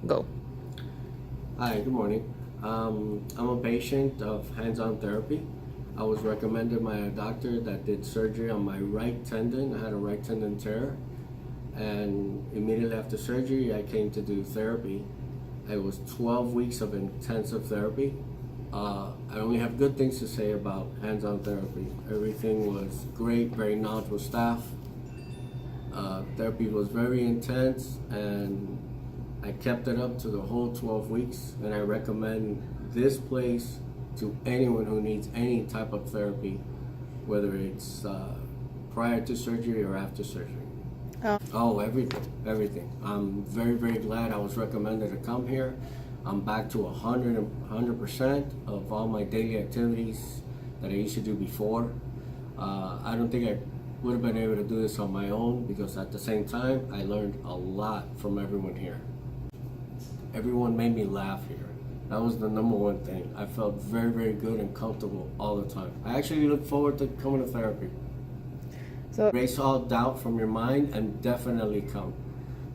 Go. Hi, good morning. I'm a patient of hands-on therapy. I was recommended by a doctor that did surgery on my right tendon. I had a right tendon tear, and immediately after surgery, I came to do therapy. It was 12 weeks of intensive therapy. I only have good things to say about hands-on therapy. Everything was great, very knowledgeable staff. Therapy was very intense, and I kept it up to the whole 12 weeks, and I recommend this place to anyone who needs any type of therapy, whether it's prior to surgery or after surgery. Oh, everything. I'm very, very glad I was recommended to come here. I'm back to 100% of all my daily activities that I used to do before. I don't think I would have been able to do this on my own, because at the same time, I learned a lot from everyone here. Everyone made me laugh here. That was the number one thing. I felt very, very good and comfortable all the time. I actually look forward to coming to therapy. So, Erase all doubt from your mind and definitely come.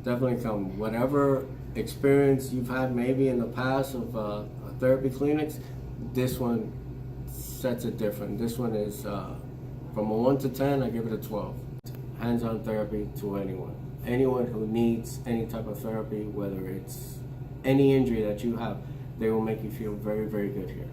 Definitely come. Whatever experience you've had maybe in the past of therapy clinics, this one sets it different. This one is from a 1 to 10, I give it a 12. Hands-on therapy to anyone. Anyone who needs any type of therapy, whether it's any injury that you have, they will make you feel very, very good here.